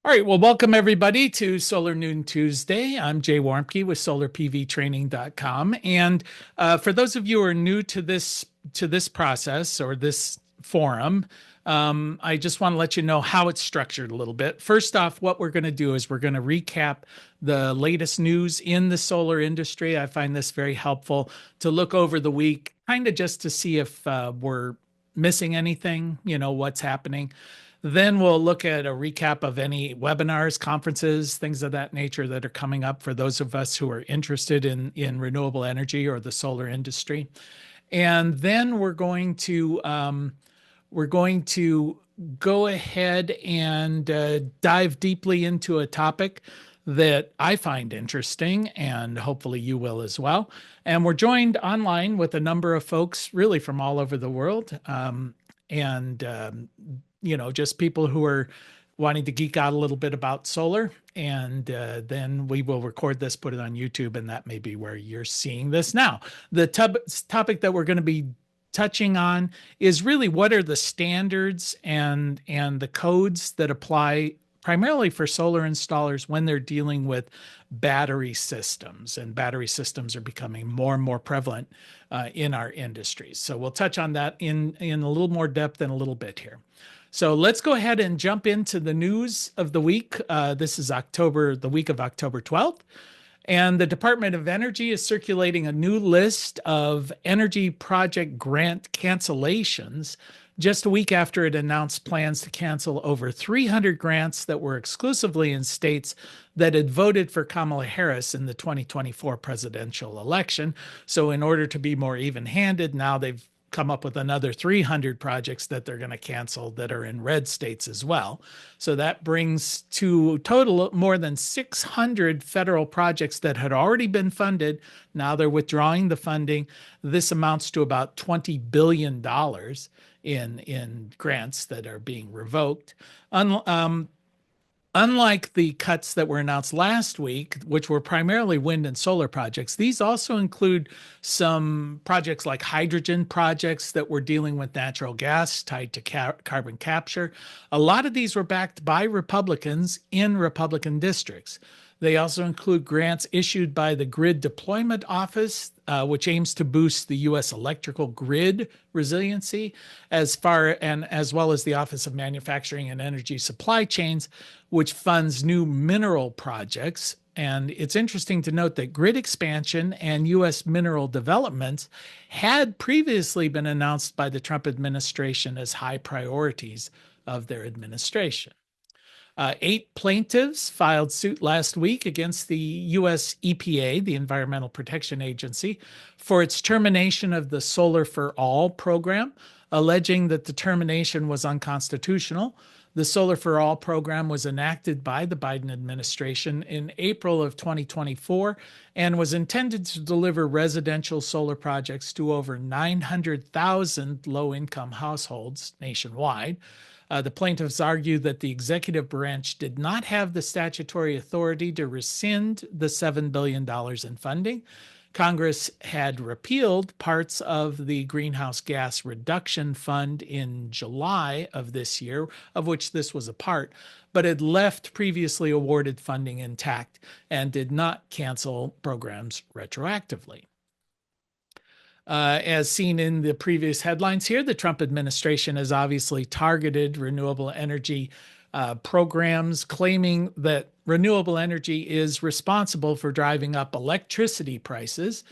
All right, well, welcome everybody to Solar Noon Tuesday. I'm Jay Warmke with solarpvtraining.com. And for those of you who are new to this process or this forum, I just want to let you know how it's structured a little bit. First off, what we're going to do is we're going to recap the latest news in the solar industry. I find this very helpful to look over the week, kind of just to see if we're missing anything, what's happening. Then we'll look at a recap of any webinars, conferences, things of that nature that are coming up for those of us who are interested in renewable energy or the solar industry. And then we're going to go ahead and dive deeply into a topic that I find interesting, and hopefully you will as well. And we're joined online with a number of folks really from all over the world. Just people who are wanting to geek out a little bit about solar. And then we will record this, put it on YouTube, and that may be where you're seeing this now. The topic that we're going to be touching on is really what are the standards and the codes that apply primarily for solar installers when they're dealing with battery systems, and battery systems are becoming more and more prevalent in our industries. So we'll touch on that in a little more depth in a little bit here. So let's go ahead and jump into the news of the week. This is the week of October 12th. And the Department of Energy is circulating a new list of energy project grant cancellations just a week after it announced plans to cancel over 300 grants that were exclusively in states that had voted for Kamala Harris in the 2024 presidential election. So in order to be more even-handed, now they've come up with another 300 projects that they're going to cancel that are in red states as well. So that brings to a total of more than 600 federal projects that had already been funded. Now they're withdrawing the funding. This amounts to about $20 billion in grants that are being revoked. Unlike the cuts that were announced last week, which were primarily wind and solar projects, these also include some projects like hydrogen projects that were dealing with natural gas tied to carbon capture. A lot of these were backed by Republicans in Republican districts. They also include grants issued by the Grid Deployment Office, which aims to boost the U.S. electrical grid resiliency, as well as the Office of Manufacturing and Energy Supply Chains, which funds new mineral projects. And it's interesting to note that grid expansion and U.S. mineral developments had previously been announced by the Trump administration as high priorities of their administration. 8 plaintiffs filed suit last week against the U.S. EPA, the Environmental Protection Agency, for its termination of the Solar for All program, alleging that the termination was unconstitutional. The Solar for All program was enacted by the Biden administration in April of 2024 and was intended to deliver residential solar projects to over 900,000 low-income households nationwide. The plaintiffs argue that the executive branch did not have the statutory authority to rescind the $7 billion in funding. Congress had repealed parts of the Greenhouse Gas Reduction Fund in July of this year, of which this was a part, but had left previously awarded funding intact and did not cancel programs retroactively. As seen in the previous headlines here, the Trump administration has obviously targeted renewable energy programs, claiming that renewable energy is responsible for driving up electricity prices.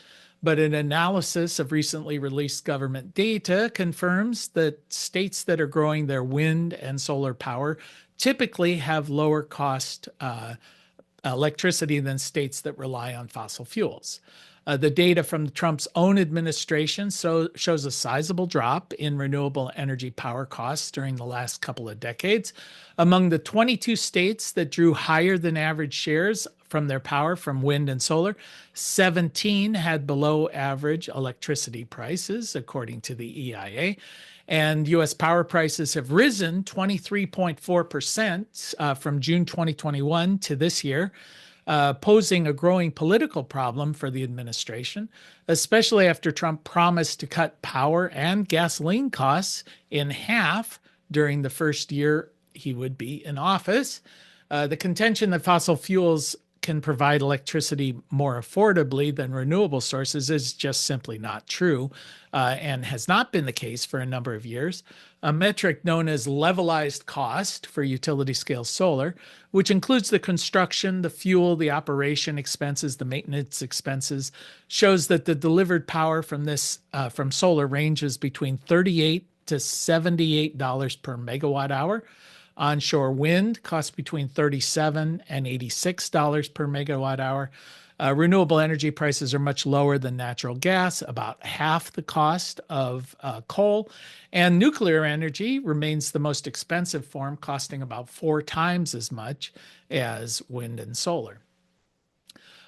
But an analysis of recently released government data confirms that states that are growing their wind and solar power typically have lower cost electricity than states that rely on fossil fuels. The data from Trump's own administration shows a sizable drop in renewable energy power costs during the last couple of decades. Among the 22 states that drew higher than average shares from their power from wind and solar, 17 had below average electricity prices, according to the EIA. And U.S. power prices have risen 23.4% from June 2021 to this year, posing a growing political problem for the administration, especially after Trump promised to cut power and gasoline costs in half during the first year he would be in office. The contention that fossil fuels can provide electricity more affordably than renewable sources is just simply not true, and has not been the case for a number of years. A metric known as levelized cost for utility scale solar, which includes the construction, the fuel, the operation expenses, the maintenance expenses, shows that the delivered power from from solar ranges between $38 to $78 per megawatt hour. Onshore wind costs between $37 and $86 per megawatt hour. Renewable energy prices are much lower than natural gas, about half the cost of coal. And nuclear energy remains the most expensive form, costing about 4 times as much as wind and solar.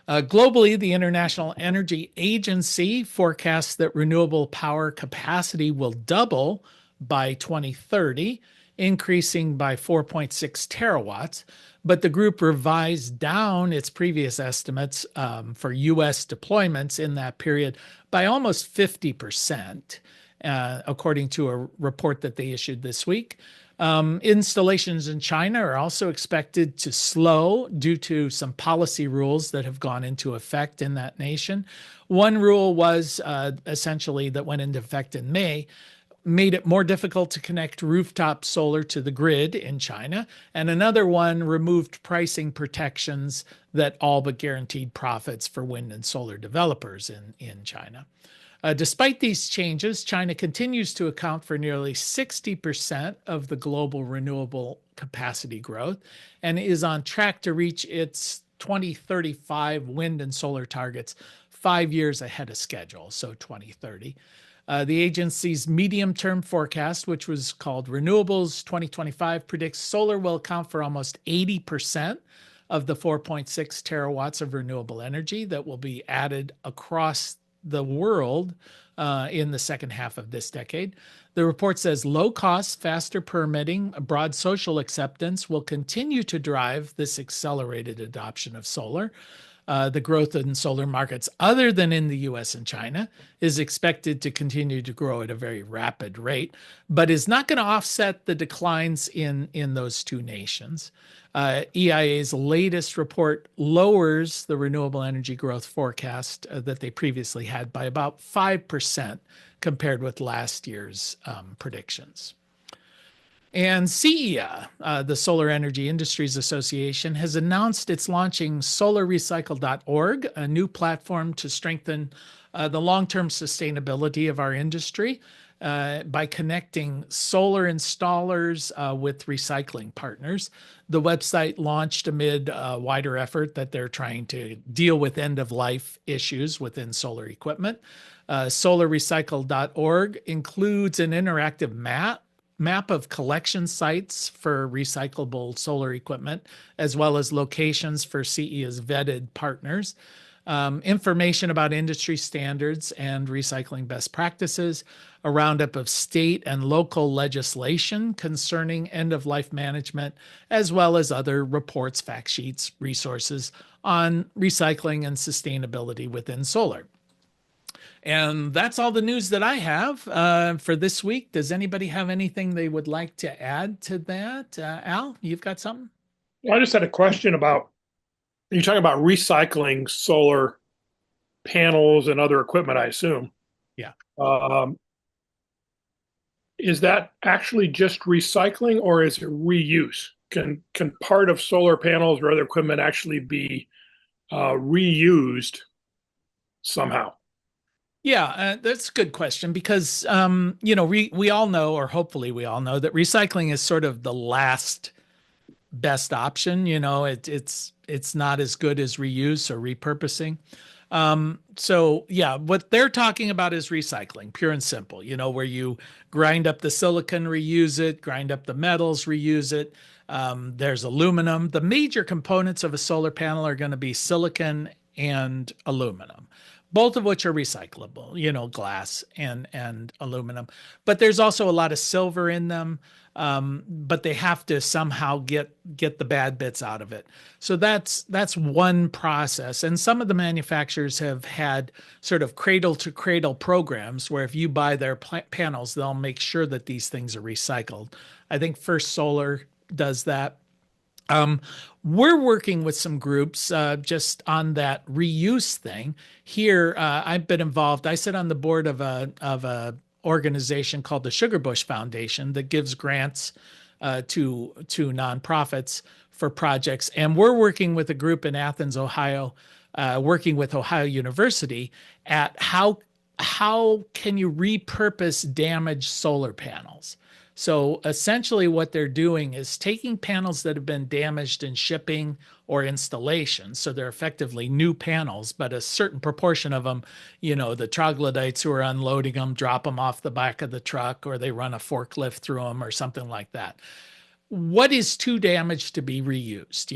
Globally, the International Energy Agency forecasts that renewable power capacity will double by 2030, increasing by 4.6 terawatts. But the group revised down its previous estimates for U.S. deployments in that period by almost 50%, according to a report that they issued this week. Installations in China are also expected to slow due to some policy rules that have gone into effect in that nation. One rule was essentially that went into effect in May, made it more difficult to connect rooftop solar to the grid in China. And another one removed pricing protections that all but guaranteed profits for wind and solar developers in China. Despite these changes, China continues to account for nearly 60% of the global renewable capacity growth and is on track to reach its 2035 wind and solar targets 5 years ahead of schedule, so 2030. The agency's medium-term forecast, which was called Renewables 2025, predicts solar will account for almost 80% of the 4.6 terawatts of renewable energy that will be added across the world in the second half of this decade. The report says low cost, faster permitting, broad social acceptance will continue to drive this accelerated adoption of solar. The growth in solar markets other than in the US and China is expected to continue to grow at a very rapid rate, but is not going to offset the declines in those two nations. EIA's latest report lowers the renewable energy growth forecast that they previously had by about 5% compared with last year's predictions. And CEA, the Solar Energy Industries Association, has announced it's launching solarrecycle.org, a new platform to strengthen the long-term sustainability of our industry by connecting solar installers with recycling partners. The website launched amid a wider effort that they're trying to deal with end-of-life issues within solar equipment. Solarrecycle.org includes an interactive map of collection sites for recyclable solar equipment, as well as locations for CEA's vetted partners, information about industry standards and recycling best practices, a roundup of state and local legislation concerning end-of-life management, as well as other reports, fact sheets, resources on recycling and sustainability within solar. And that's all the news that I have for this week. Does anybody have anything they would like to add to that? Al, you've got something? I just had a question about, you're talking about recycling solar panels and other equipment, I assume. Yeah. Is that actually just recycling or is it reuse? Can part of solar panels or other equipment actually be reused somehow? Yeah, that's a good question because we all know, or hopefully we all know, that recycling is sort of the last best option. It's not as good as reuse or repurposing. So yeah, what they're talking about is recycling, pure and simple, where you grind up the silicon, reuse it, grind up the metals, reuse it. There's aluminum. The major components of a solar panel are going to be silicon and aluminum, both of which are recyclable, glass and aluminum. But there's also a lot of silver in them, but they have to somehow get the bad bits out of it. So that's one process. And some of the manufacturers have had sort of cradle to cradle programs where if you buy their panels, they'll make sure that these things are recycled. I think First Solar does that. Um, we're working with some groups just on that reuse thing. Here, I've been involved. I sit on the board of a organization called the Sugar Bush Foundation that gives grants to nonprofits for projects, and we're working with a group in Athens, Ohio, working with Ohio University at how can you repurpose damaged solar panels. So essentially, what they're doing is taking panels that have been damaged in shipping or installation. So they're effectively new panels, but a certain proportion of them, the troglodytes who are unloading them drop them off the back of the truck, or they run a forklift through them or something like that. What is too damaged to be reused?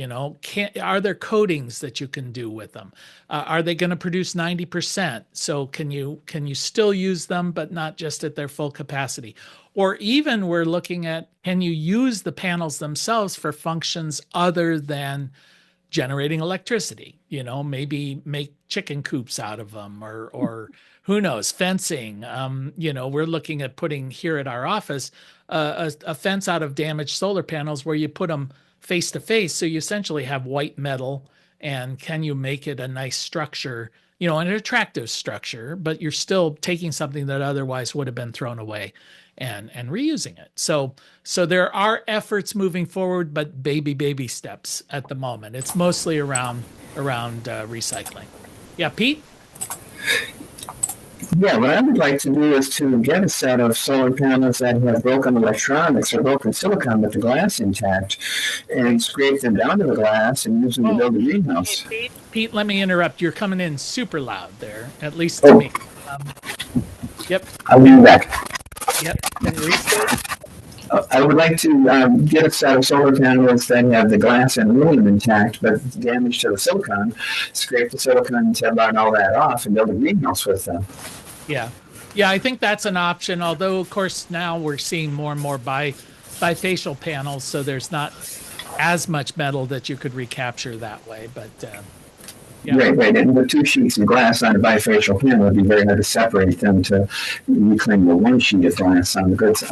Are there coatings that you can do with them? Are they going to produce 90%? So can you still use them, but not just at their full capacity? Or even we're looking at, can you use the panels themselves for functions other than generating electricity? Maybe make chicken coops out of them, or who knows, fencing. We're looking at putting here at our office a fence out of damaged solar panels where you put them face to face. So you essentially have white metal, and can you make it a nice structure, an attractive structure, but you're still taking something that otherwise would have been thrown away and reusing it. So there are efforts moving forward, but baby steps at the moment. It's mostly around recycling. Yeah, Pete. Yeah, what I would like to do is to get a set of solar panels that have broken electronics or broken silicon with the glass intact and scrape them down to the glass and use them to Oh, build a hey, greenhouse. Pete, let me interrupt. You're coming in super loud there, at least to Oh, me. Um, yep, I'll be back. yep. And restate. I would like to get a set of solar panels that have the glass and aluminum intact, but damage to the silicon, scrape the silicon, burn all that off, and build a greenhouse with them. Yeah. Yeah, I think that's an option. Although, of course, now we're seeing more and more bifacial panels, so there's not as much metal that you could recapture that way. But yeah, Right, right. And the two sheets of glass on a bifacial panel would be very hard to separate them to reclaim the one sheet of glass on the goods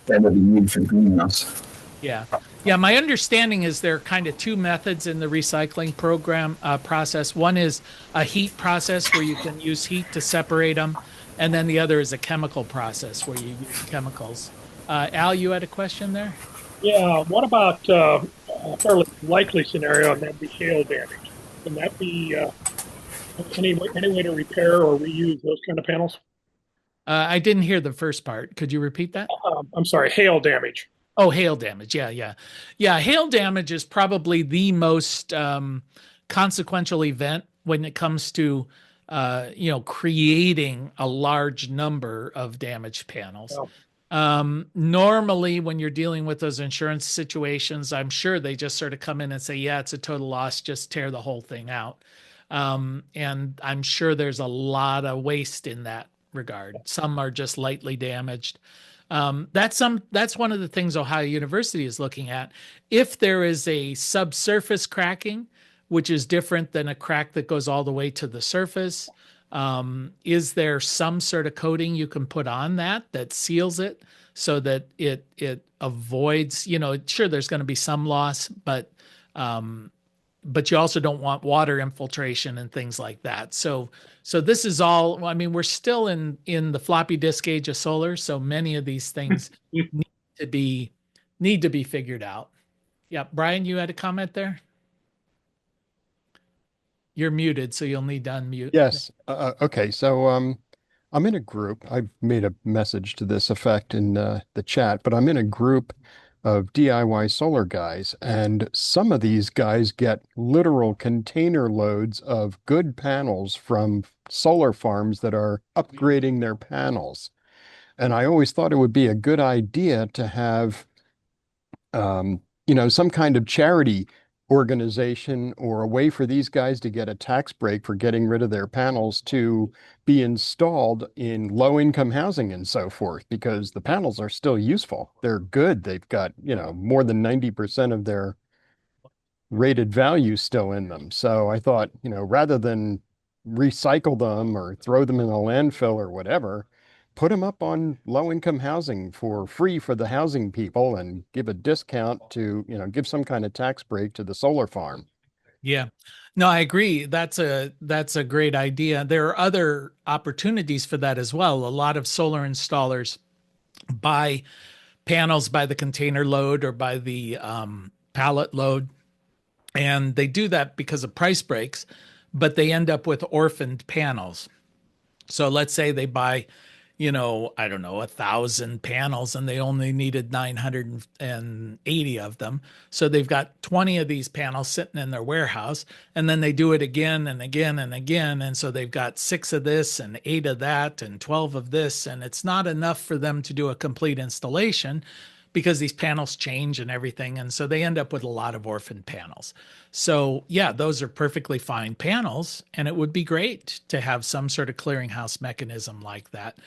that would be needed for the greenhouse. yeah, yeah. My understanding is there are kind of two methods in the recycling program process. One is a heat process where you can use heat to separate them, and then the other is a chemical process where you use chemicals. Al, you had a question there? Yeah, what about a fairly likely scenario, and that'd be hail damage? Can that be any way to repair or reuse those kind of panels? I didn't hear the first part. Could you repeat that? I'm sorry, hail damage. Oh, hail damage. Yeah, yeah. Yeah, hail damage is probably the most consequential event when it comes to creating a large number of damaged panels. Oh, Normally, when you're dealing with those insurance situations, I'm sure they just sort of come in and say, yeah, it's a total loss, just tear the whole thing out. And I'm sure there's a lot of waste in that regard. Some are just lightly damaged. That's one of the things Ohio University is looking at. If there is a subsurface cracking, which is different than a crack that goes all the way to the surface, is there some sort of coating you can put on that seals it so that it avoids, sure, there's going to be some loss, but you also don't want water infiltration and things like that. So this is all, I mean, we're still in the floppy disk age of solar, so many of these things need to be need to be figured out. Yeah, Brian, you had a comment there? You're muted, so you'll need to unmute. Yes. Okay. So I'm in a group. I've made a message to this effect in the chat, but I'm in a group of DIY solar guys, and some of these guys get literal container loads of good panels from solar farms that are upgrading their panels. And I always thought it would be a good idea to have some kind of charity organization or a way for these guys to get a tax break for getting rid of their panels to be installed in low-income housing and so forth, because the panels are still useful. They're good. They've got, more than 90% of their rated value still in them. So I thought, rather than recycle them or throw them in a landfill or whatever, put them up on low-income housing for free for the housing people and give a discount to, give some kind of tax break to the solar farm. Yeah. No, I agree. That's a great idea. There are other opportunities for that as well. A lot of solar installers buy panels by the container load or by the pallet load, and they do that because of price breaks, but they end up with orphaned panels. So let's say they buy, I don't know, 1,000 panels and they only needed 980 of them. So they've got 20 of these panels sitting in their warehouse, and then they do it again and again and again. And so they've got 6 of this and 8 of that and 12 of this. And it's not enough for them to do a complete installation because these panels change and everything. And so they end up with a lot of orphaned panels. So, yeah, those are perfectly fine panels. And it would be great to have some sort of clearinghouse mechanism like that.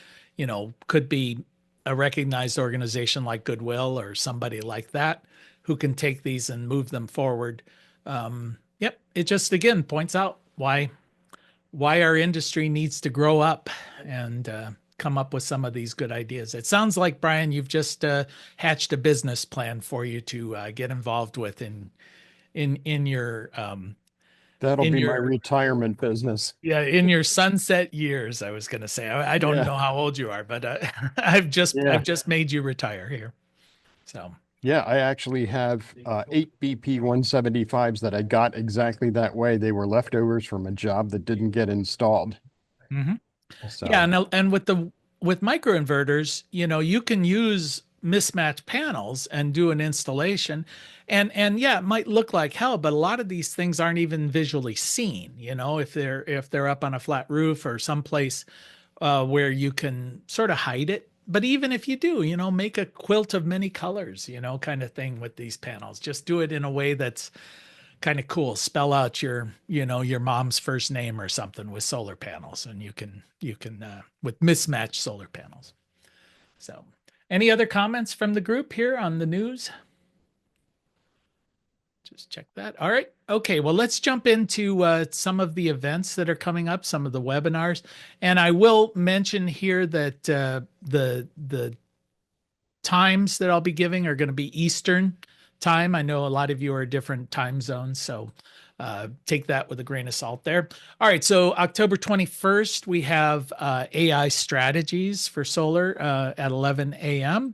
Could be a recognized organization like Goodwill or somebody like that who can take these and move them forward. Yep. It just, again, points out why our industry needs to grow up and come up with some of these good ideas. It sounds like, Brian, you've just hatched a business plan for you to get involved with in your That'll in be my your retirement business. yeah, in your sunset years. I was going to say, I don't Yeah. know how old you are, but I've just made you retire here. So Yeah, I actually have 8 BP 175s that I got exactly that way. They were leftovers from a job that didn't get installed. mhm. So Yeah, and with microinverters, you can use mismatched panels and do an installation, and yeah, it might look like hell, but a lot of these things aren't even visually seen. If they're up on a flat roof or someplace where you can sort of hide it. But even if you do, make a quilt of many colors, kind of thing with these panels. Just do it in a way that's kind of cool. Spell out your mom's first name or something with solar panels, and you can with mismatched solar panels. So, any other comments from the group here on the news? Just check that. All right. Okay. Well, let's jump into some of the events that are coming up, some of the webinars, and I will mention here that the times that I'll be giving are going to be Eastern time. I know a lot of you are different time zones, so take that with a grain of salt there. All right, so October 21st, we have AI strategies for solar at 11 a.m.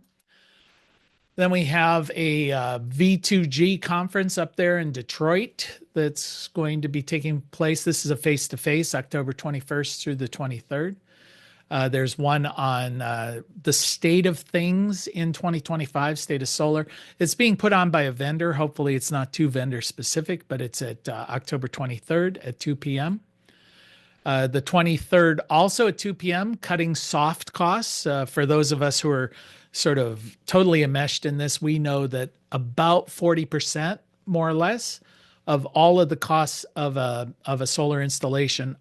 Then we have a V2G conference up there in Detroit that's going to be taking place. This is a face-to-face, October 21st through the 23rd. There's one on the state of things in 2025, state of solar. It's being put on by a vendor. Hopefully it's not too vendor specific, but it's at October 23rd at 2 p.m. The 23rd also at 2 p.m., cutting soft costs. For those of us who are sort of totally enmeshed in this, we know that about 40%, more or less, of all of the costs of a solar installation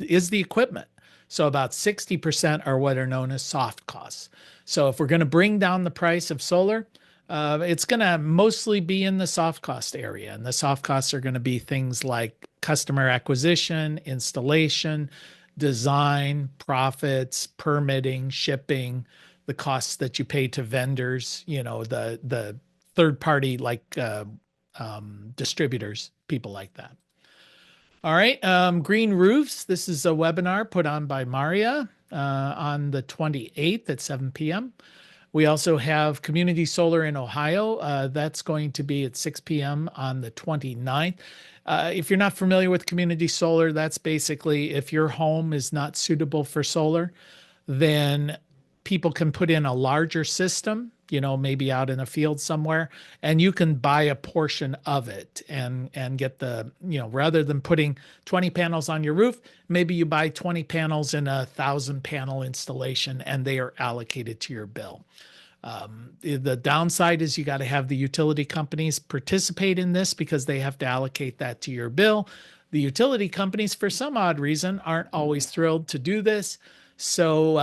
is the equipment. So about 60% are what are known as soft costs. So if we're going to bring down the price of solar, it's going to mostly be in the soft cost area. And the soft costs are going to be things like customer acquisition, installation, design, profits, permitting, shipping, the costs that you pay to vendors, the third party like distributors, people like that. All right, Green Roofs. This is a webinar put on by Maria on the 28th at 7 p.m. We also have Community Solar in Ohio. That's going to be at 6 p.m. on the 29th. If you're not familiar with Community Solar, that's basically if your home is not suitable for solar, then people can put in a larger system, maybe out in a field somewhere, and you can buy a portion of it and get the, rather than putting 20 panels on your roof, maybe you buy 20 panels in a 1,000 panel installation and they are allocated to your bill. The downside is you got to have the utility companies participate in this because they have to allocate that to your bill. The utility companies, for some odd reason, aren't always thrilled to do this. So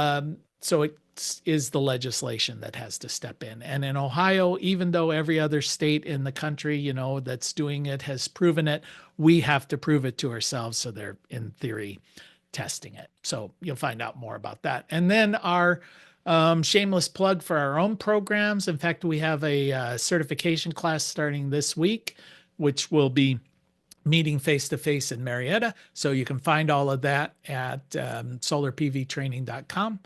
it is the legislation that has to step in. And in Ohio, even though every other state in the country, that's doing it has proven it, we have to prove it to ourselves. So they're in theory testing it. So you'll find out more about that. And then our shameless plug for our own programs. In fact, we have a certification class starting this week, which will be meeting face-to-face in Marietta. So you can find all of that at solarpvtraining.com.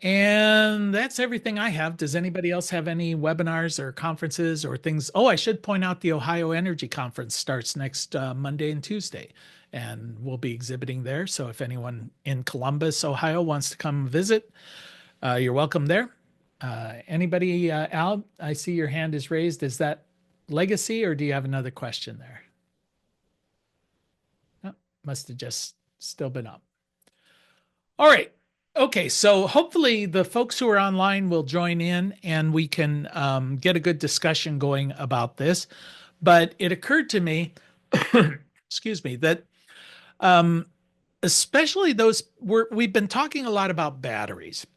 And that's everything I have. Does anybody else have any webinars or conferences or things? Oh, I should point out the Ohio Energy Conference starts next Monday and Tuesday, and we'll be exhibiting there. So if anyone in Columbus, Ohio wants to come visit, you're welcome there. Anybody, Al, I see your hand is raised. Is that legacy, or do you have another question there? Oh, must have just still been up. All right. Okay, so hopefully the folks who are online will join in and we can get a good discussion going about this. But it occurred to me, excuse me, that especially those, we've been talking a lot about batteries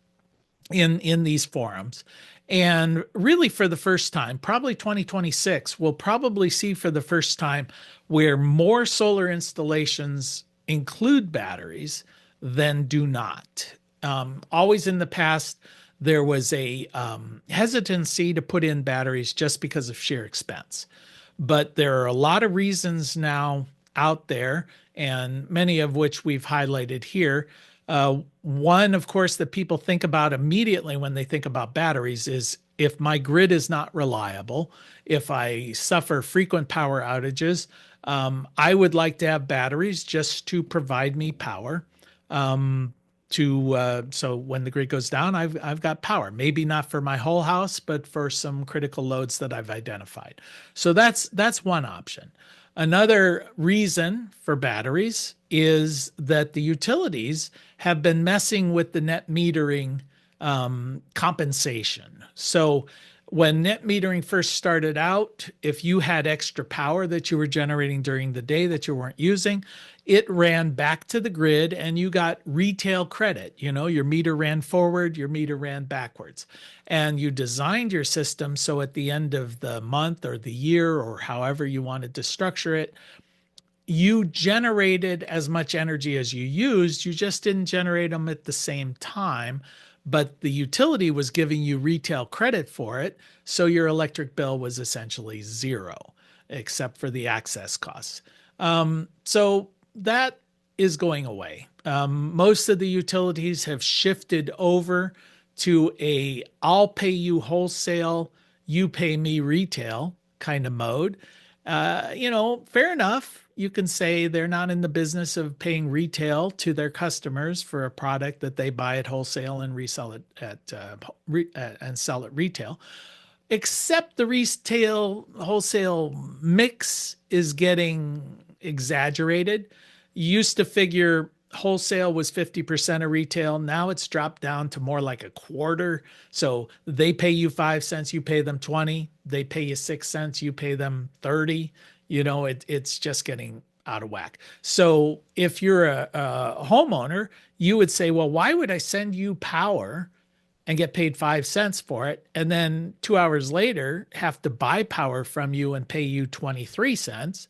in these forums. And really for the first time, probably 2026, we'll probably see for the first time where more solar installations include batteries than do not. Always in the past, there was a hesitancy to put in batteries just because of sheer expense. But there are a lot of reasons now out there, and many of which we've highlighted here. One, of course, that people think about immediately when they think about batteries is if my grid is not reliable, if I suffer frequent power outages, I would like to have batteries just to provide me power. So when the grid goes down, I've got power. Maybe not for my whole house, but for some critical loads that I've identified. So that's one option. Another reason for batteries is that the utilities have been messing with the net metering compensation. So when net metering first started out, if you had extra power that you were generating during the day that you weren't using, it ran back to the grid and you got retail credit. You know, your meter ran forward, your meter ran backwards. And you designed your system so at the end of the month or the year or however you wanted to structure it, you generated as much energy as you used. You just didn't generate them at the same time, but the utility was giving you retail credit for it. So your electric bill was essentially zero, except for the access costs. So that is going away. Most of the utilities have shifted over to a I'll pay you wholesale, you pay me retail kind of mode. Fair enough. You can say they're not in the business of paying retail to their customers for a product that they buy at wholesale and resell it and sell at retail. Except the retail wholesale mix is getting exaggerated. You used to figure wholesale was 50% of retail. Now it's dropped down to more like a quarter. So they pay you 5 cents, you pay them 20. They pay you 6 cents, you pay them 30. It's just getting out of whack. So if you're a homeowner, you would say, well, why would I send you power and get paid 5 cents for it, and then 2 hours later have to buy power from you and pay you 23 cents?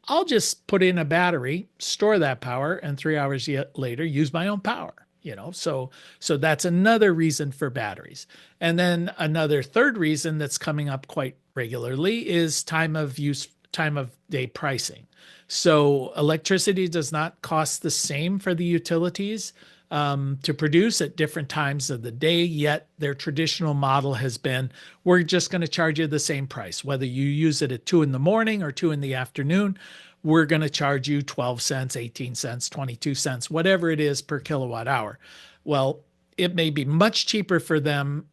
I'll just put in a battery, store that power, and 3 hours later use my own power. So that's another reason for batteries. And then another third reason that's coming up quite regularly is time of day pricing. So electricity does not cost the same for the utilities to produce at different times of the day, yet their traditional model has been, we're just going to charge you the same price. Whether you use it at 2 in the morning or 2 in the afternoon, we're going to charge you 12 cents, 18 cents, 22 cents, whatever it is per kilowatt hour. Well, it may be much cheaper for them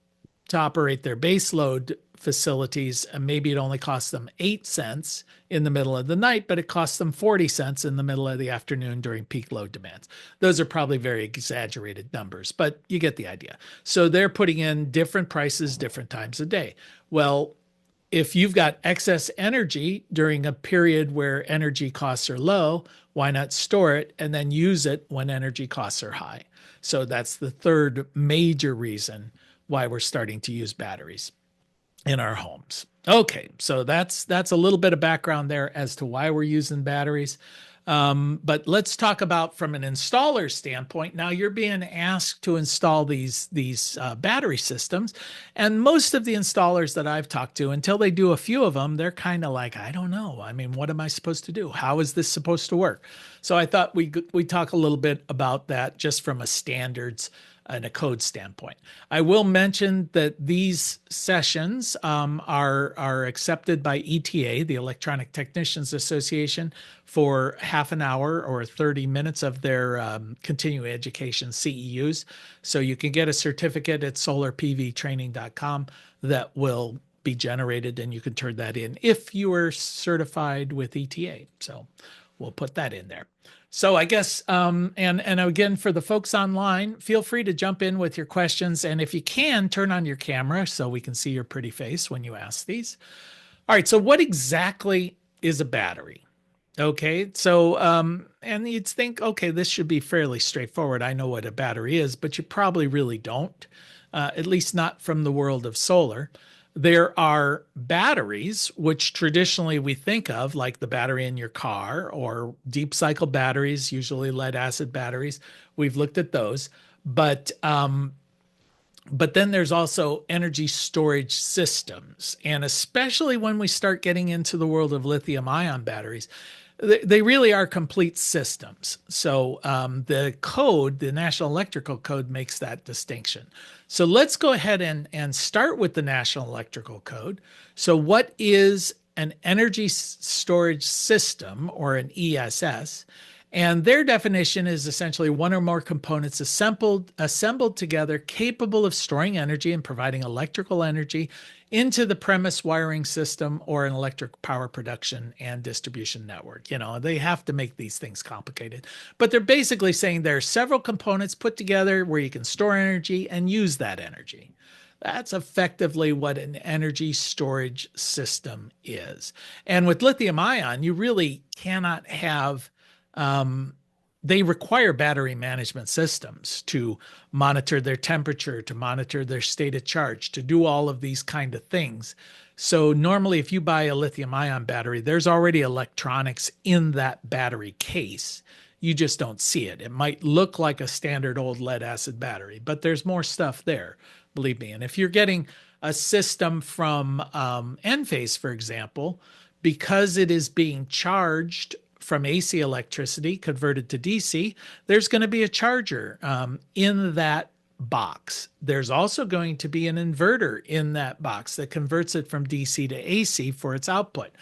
to operate their baseload facilities, and maybe it only costs them 8 cents in the middle of the night, but it costs them 40 cents in the middle of the afternoon during peak load demands. Those are probably very exaggerated numbers, but you get the idea. So they're putting in different prices, different times a day. Well, if you've got excess energy during a period where energy costs are low, why not store it and then use it when energy costs are high? So that's the third major reason why we're starting to use batteries in our homes. Okay, so that's a little bit of background there as to why we're using batteries. But let's talk about from an installer standpoint. Now you're being asked to install these battery systems, and most of the installers that I've talked to, until they do a few of them, they're kind of like, I don't know. I mean, what am I supposed to do? How is this supposed to work? So I thought we talk a little bit about that just from a standards and a code standpoint. I will mention that these sessions are accepted by ETA, the Electronic Technicians Association, for half an hour or 30 minutes of their continuing education CEUs. So you can get a certificate at solarpvtraining.com that will be generated, and you can turn that in if you are certified with ETA. So we'll put that in there. So I guess, and again, for the folks online, feel free to jump in with your questions. And if you can, turn on your camera so we can see your pretty face when you ask these. All right, so what exactly is a battery? Okay, so, and you'd think, okay, this should be fairly straightforward. I know what a battery is, but you probably really don't, at least not from the world of solar. There are batteries, which traditionally we think of like the battery in your car, or deep cycle batteries, usually lead acid batteries. We've looked at those, but then there's also energy storage systems. And especially when we start getting into the world of lithium ion batteries, they really are complete systems. So the code, the National Electrical Code, makes that distinction. So let's go ahead and start with the National Electrical Code. So what is an energy storage system, or an ESS? And their definition is essentially one or more components assembled together, capable of storing energy and providing electrical energy into the premise wiring system or an electric power production and distribution network. You know, they have to make these things complicated, but they're basically saying there are several components put together where you can store energy and use that energy. That's effectively what an energy storage system is. And with lithium ion, you really cannot have they require battery management systems to monitor their temperature, to monitor their state of charge, to do all of these kind of things. So normally if you buy a lithium ion battery, there's already electronics in that battery case. You just don't see it. It might look like a standard old lead acid battery, but there's more stuff there, believe me. And if you're getting a system from Enphase, for example, because it is being charged from AC electricity converted to DC, there's going to be a charger in that box. There's also going to be an inverter in that box that converts it from DC to AC for its output.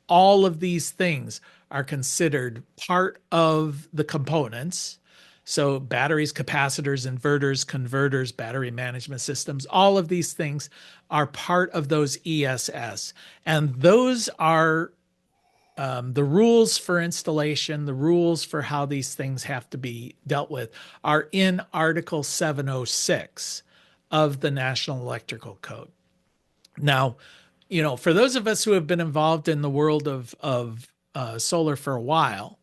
All of these things are considered part of the components. So batteries, capacitors, inverters, converters, battery management systems, all of these things are part of those ESS. And those are the rules for installation, the rules for how these things have to be dealt with are in Article 706 of the National Electrical Code. Now, you know, for those of us who have been involved in the world of solar for a while,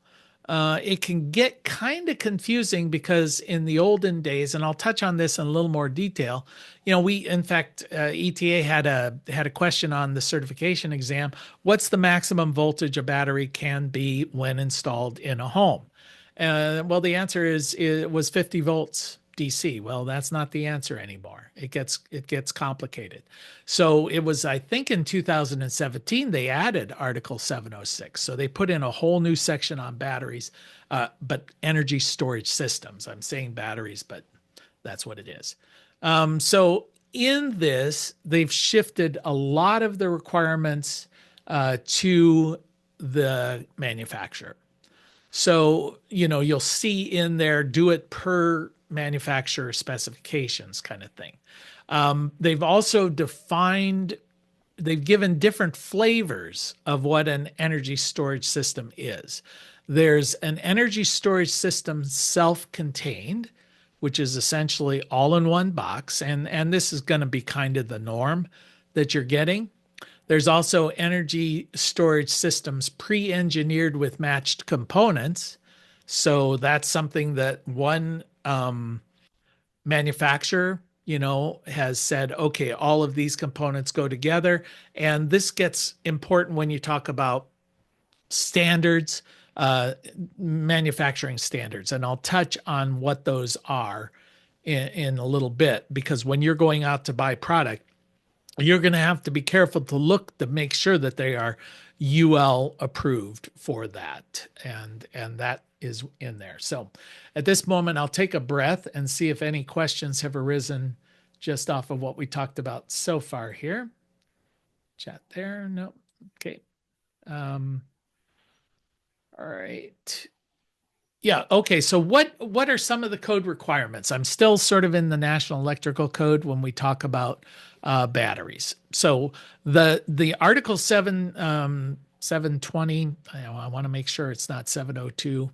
it can get kind of confusing because in the olden days, and I'll touch on this in a little more detail, you know, in fact, ETA had a question on the certification exam. What's the maximum voltage a battery can be when installed in a home? Well, the answer it was 50 volts DC. Well, that's not the answer anymore. It gets complicated. So it was, I think in 2017, they added Article 706. So they put in a whole new section on batteries, but energy storage systems. I'm saying batteries, but that's what it is. So in this, they've shifted a lot of the requirements to the manufacturer. So, you know, you'll see in there, do it per manufacturer specifications kind of thing. They've also they've given different flavors of what an energy storage system is. There's an energy storage system self-contained, which is essentially all in one box. And this is going to be kind of the norm that you're getting. There's also energy storage systems pre-engineered with matched components. So that's something that one manufacturer, you know, has said, okay, all of these components go together. And this gets important when you talk about standards. uh, manufacturing standards. And I'll touch on what those are in a little bit, because when you're going out to buy product, you're going to have to be careful to look to make sure that they are UL approved for that. And that is in there. So at this moment, I'll take a breath and see if any questions have arisen just off of what we talked about so far here. Chat there. No. Okay. All right. Yeah. Okay. So what are some of the code requirements? I'm still sort of in the National Electrical Code when we talk about batteries. So the Article 720. I want to make sure it's not 702.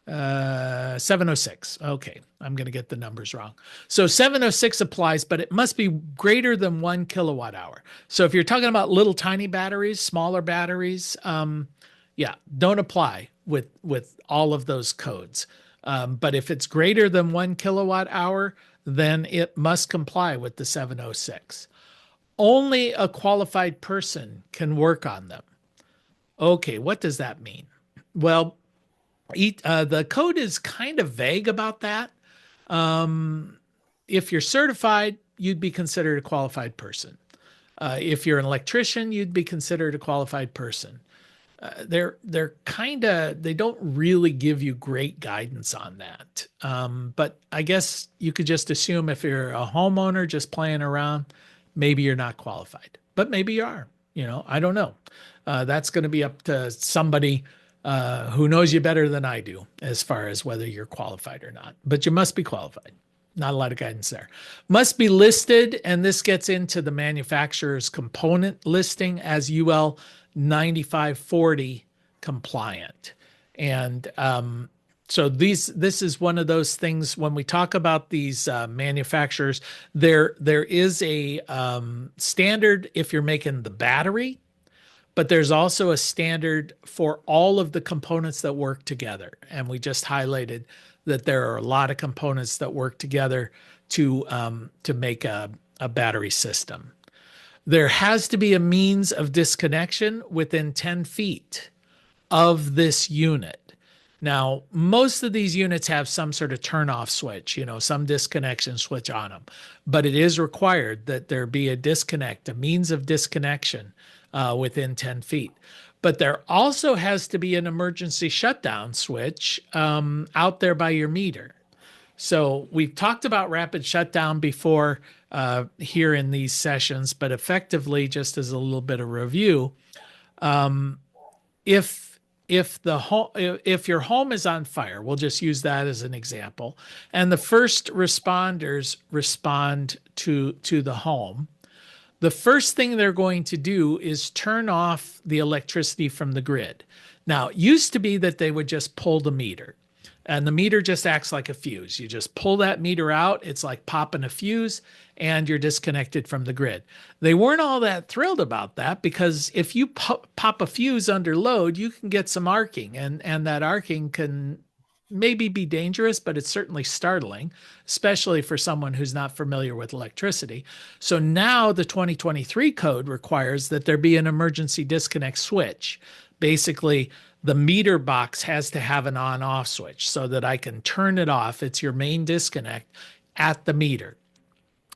706. Okay, I'm going to get the numbers wrong. So 706 applies, but it must be greater than 1 kilowatt hour. So if you're talking about little tiny batteries, smaller batteries, yeah, don't apply with all of those codes. But if it's greater than 1 kilowatt hour, then it must comply with the 706. Only a qualified person can work on them. Okay, what does that mean? Well, the code is kind of vague about that. If you're certified, you'd be considered a qualified person. If you're an electrician, you'd be considered a qualified person. They don't really give you great guidance on that. But I guess you could just assume if you're a homeowner just playing around, maybe you're not qualified, but maybe you are. I don't know. That's going to be up to somebody who knows you better than I do as far as whether you're qualified or not. But you must be qualified. Not a lot of guidance there. Must be listed, and this gets into the manufacturer's component listing as UL 9540 compliant. And so this is one of those things when we talk about these manufacturers, there is a standard if you're making the battery, but there's also a standard for all of the components that work together. And we just highlighted that there are a lot of components that work together to make a battery system. There has to be a means of disconnection within 10 feet of this unit. Now, most of these units have some sort of turn-off switch, some disconnection switch on them, but it is required that there be a disconnect, a means of disconnection within 10 feet. But there also has to be an emergency shutdown switch out there by your meter. So we've talked about rapid shutdown before here in these sessions, but effectively, just as a little bit of review, if your home is on fire, we'll just use that as an example, and the first responders respond to the home, the first thing they're going to do is turn off the electricity from the grid. Now, it used to be that they would just pull the meter, and the meter just acts like a fuse. You just pull that meter out. It's like popping a fuse, and you're disconnected from the grid. They weren't all that thrilled about that because if you pop a fuse under load, you can get some arcing, and that arcing can maybe be dangerous, but it's certainly startling, especially for someone who's not familiar with electricity. So now the 2023 code requires that there be an emergency disconnect switch. Basically, the meter box has to have an on-off switch so that I can turn it off. It's your main disconnect at the meter.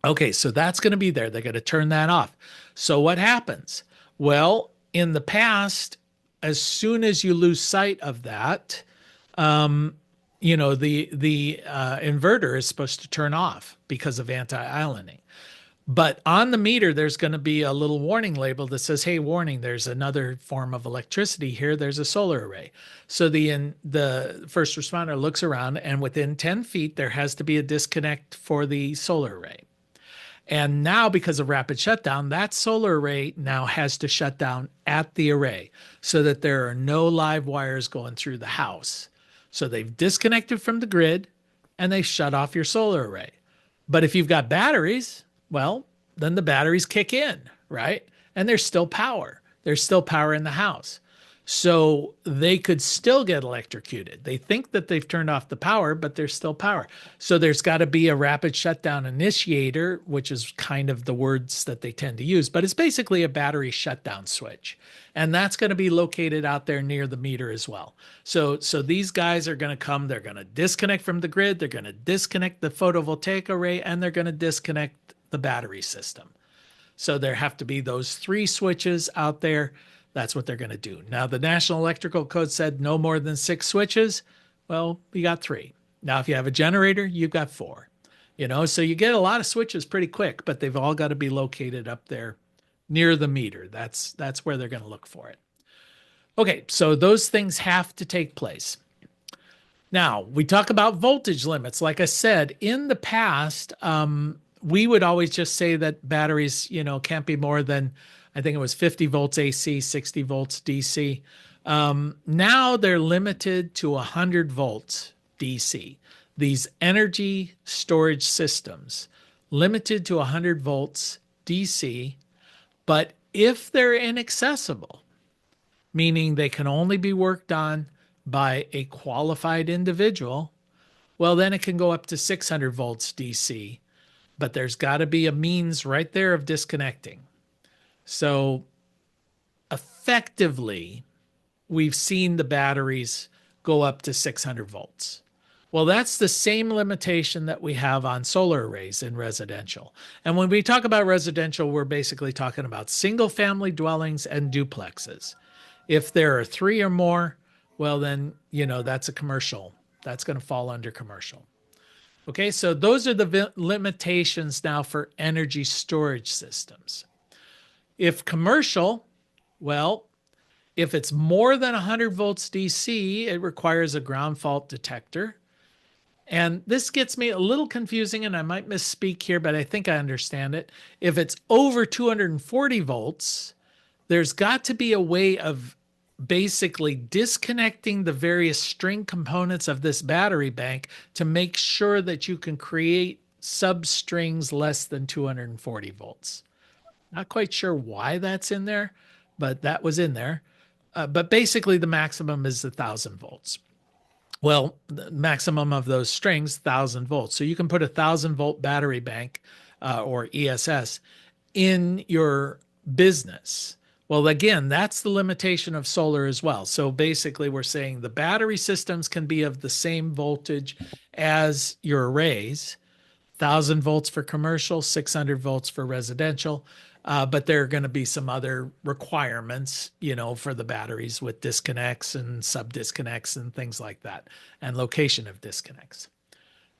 Okay, so that's going to be there. They're going to turn that off. So what happens? Well, in the past, as soon as you lose sight of that, the inverter is supposed to turn off because of anti-islanding. But on the meter, there's going to be a little warning label that says, hey, warning, there's another form of electricity here. There's a solar array. So the first responder looks around, and within 10 feet, there has to be a disconnect for the solar array. And now, because of rapid shutdown, that solar array now has to shut down at the array so that there are no live wires going through the house. So they've disconnected from the grid and they shut off your solar array. But if you've got batteries, well, then the batteries kick in, right? And there's still power. There's still power in the house. So they could still get electrocuted. They think that they've turned off the power, but there's still power. So there's got to be a rapid shutdown initiator, which is kind of the words that they tend to use, but it's basically a battery shutdown switch. And that's going to be located out there near the meter as well. So these guys are going to come, they're going to disconnect from the grid, they're going to disconnect the photovoltaic array, and they're going to disconnect the battery system. So there have to be those 3 switches out there. That's what they're going to do. Now, the National Electrical Code said no more than 6 switches. Well, we got 3. Now, if you have a generator, you've got 4. So you get a lot of switches pretty quick, but they've all got to be located up there near the meter. That's where they're going to look for it. Okay, so those things have to take place. Now, we talk about voltage limits. Like I said, in the past, we would always just say that batteries, can't be more than, I think it was 50 volts AC, 60 volts DC. Now they're limited to 100 volts DC. These energy storage systems, limited to 100 volts DC, but if they're inaccessible, meaning they can only be worked on by a qualified individual, well, then it can go up to 600 volts DC. But there's got to be a means right there of disconnecting. So effectively, we've seen the batteries go up to 600 volts. Well, that's the same limitation that we have on solar arrays in residential. And when we talk about residential, we're basically talking about single family dwellings and duplexes. If there are 3 or more, well, then, that's a commercial. That's going to fall under commercial. Okay, so those are the limitations now for energy storage systems. If commercial, well, if it's more than 100 volts DC, it requires a ground fault detector. And this gets me a little confusing, and I might misspeak here, but I think I understand it. If it's over 240 volts, there's got to be a way of basically disconnecting the various string components of this battery bank to make sure that you can create substrings less than 240 volts. Not quite sure why that's in there, but that was in there. But basically the maximum is 1,000 volts. Well, the maximum of those strings, 1,000 volts. So you can put a 1,000 volt battery bank or ESS in your business. Well, again, that's the limitation of solar as well. So basically we're saying the battery systems can be of the same voltage as your arrays, 1,000 volts for commercial, 600 volts for residential. But there are going to be some other requirements, for the batteries with disconnects and sub disconnects and things like that, and location of disconnects.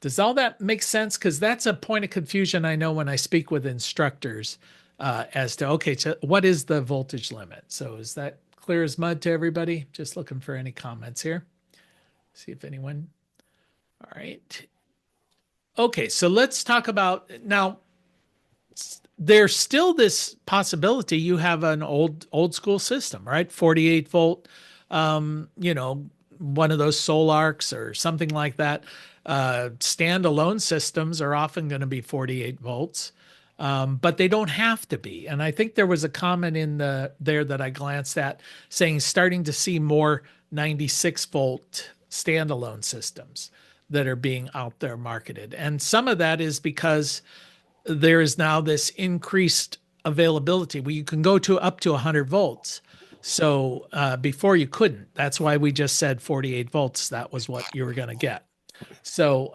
Does all that make sense? Because that's a point of confusion I know when I speak with instructors. As to, okay, so what is the voltage limit? So is that clear as mud to everybody? Just looking for any comments here. See if anyone. All right. Okay, so let's talk about now. There's still this possibility you have an old school system, right? 48 volt, one of those Solarcs or something like that. Standalone systems are often going to be 48 volts. But they don't have to be. And I think there was a comment in there that I glanced at saying starting to see more 96 volt standalone systems that are being out there marketed. And some of that is because there is now this increased availability where you can go to up to 100 volts. So before you couldn't. That's why we just said 48 volts. That was what you were going to get. So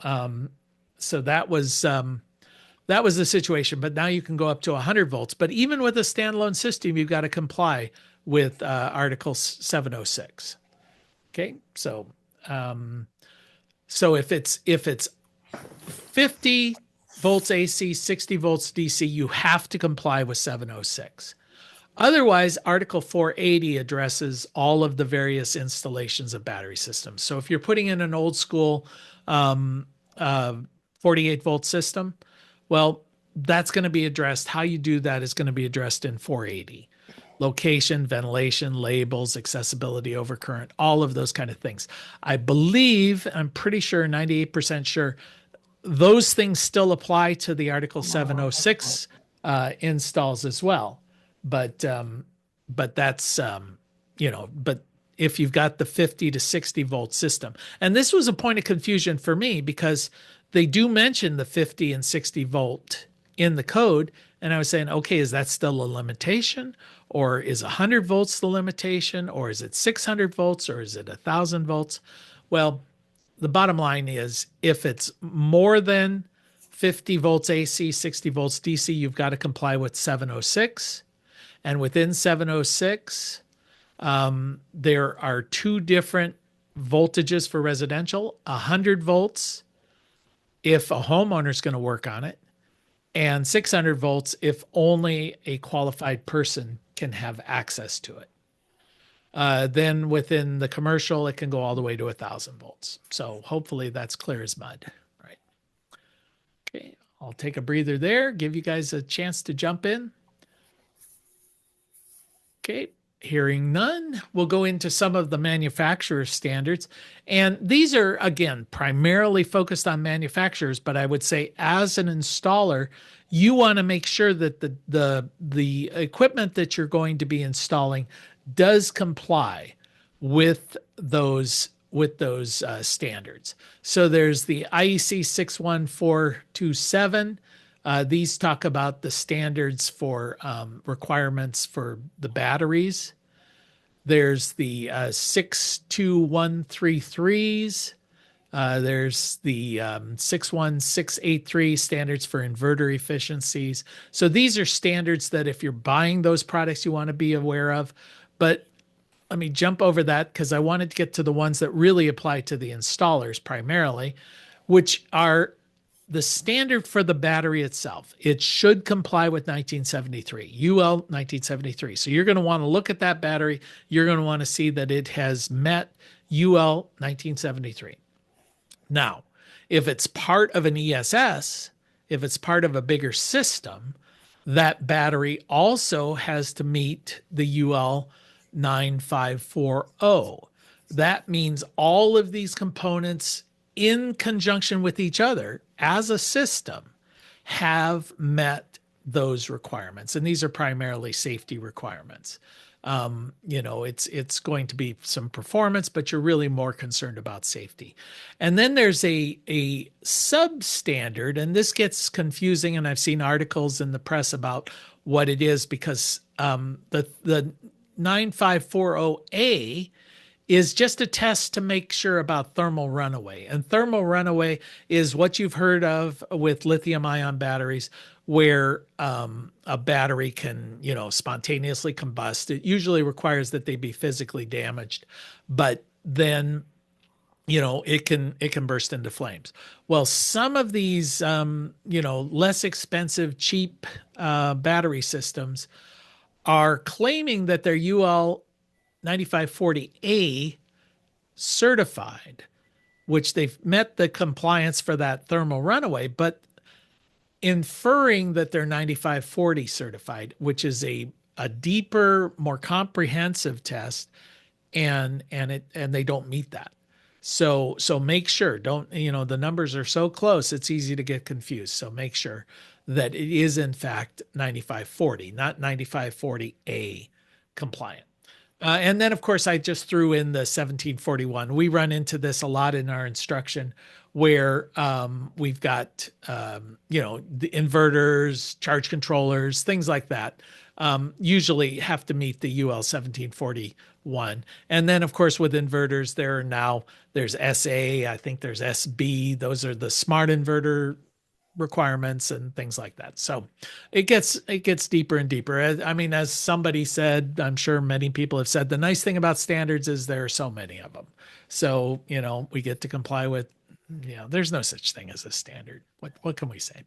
that was the situation, but now you can go up to 100 volts. But even with a standalone system, you've got to comply with Article 706. Okay, so if it's 50 volts AC, 60 volts DC, you have to comply with 706. Otherwise, Article 480 addresses all of the various installations of battery systems. So if you're putting in an old school 48 volt system, well, that's going to be addressed. How you do that is going to be addressed in 480. Location, ventilation, labels, accessibility, overcurrent, all of those kind of things. I believe, I'm pretty sure, 98% sure, those things still apply to the Article 706 installs as well. But that's, but if you've got the 50 to 60 volt system. And this was a point of confusion for me because they do mention the 50 and 60 volt in the code. And I was saying, okay, is that still a limitation? Or is 100 volts the limitation? Or is it 600 volts? Or is it 1,000 volts? Well, the bottom line is if it's more than 50 volts AC, 60 volts DC, you've got to comply with 706. And within 706, there are two different voltages for residential, 100 volts if a homeowner is going to work on it, and 600 volts if only a qualified person can have access to it. Then within the commercial, it can go all the way to 1,000 volts. So hopefully that's clear as mud. Right. Okay, I'll take a breather there, give you guys a chance to jump in. Okay, hearing none, we'll go into some of the manufacturer standards. And these are, again, primarily focused on manufacturers, but I would say as an installer, you want to make sure that the equipment that you're going to be installing does comply with those standards. So there's the IEC 61427. These talk about the standards for requirements for the batteries. There's the 62133s. There's the 61683 standards for inverter efficiencies. So these are standards that if you're buying those products, you want to be aware of. But let me jump over that because I wanted to get to the ones that really apply to the installers primarily, which are the standard for the battery itself. It should comply with 1973, UL 1973. So you're going to want to look at that battery. You're going to want to see that it has met UL 1973. Now, if it's part of an ESS, if it's part of a bigger system, that battery also has to meet the UL 9540. That means all of these components in conjunction with each other as a system have met those requirements. And these are primarily safety requirements. It's going to be some performance, but you're really more concerned about safety. And then there's a substandard, and this gets confusing, and I've seen articles in the press about what it is because the 9540A is just a test to make sure about thermal runaway. And thermal runaway is what you've heard of with lithium ion batteries, where a battery can, spontaneously combust. It usually requires that they be physically damaged, but then, it can burst into flames. Well, some of these, less expensive, cheap battery systems are claiming that they're UL 9540A certified, which they've met the compliance for that thermal runaway, but inferring that they're 9540 certified, which is a deeper, more comprehensive test, and they don't meet that. So make sure, the numbers are so close, it's easy to get confused. So make sure that it is in fact 9540, not 9540A compliant. And then, of course, I just threw in the 1741. We run into this a lot in our instruction where we've got, the inverters, charge controllers, things like that, usually have to meet the UL 1741. And then, of course, with inverters, there's SA, I think there's SB. Those are the smart inverter requirements and things like that. So it gets deeper and deeper. I mean, as somebody said, I'm sure many people have said, the nice thing about standards is there are so many of them. So, we get to comply with, there's no such thing as a standard. What can we say?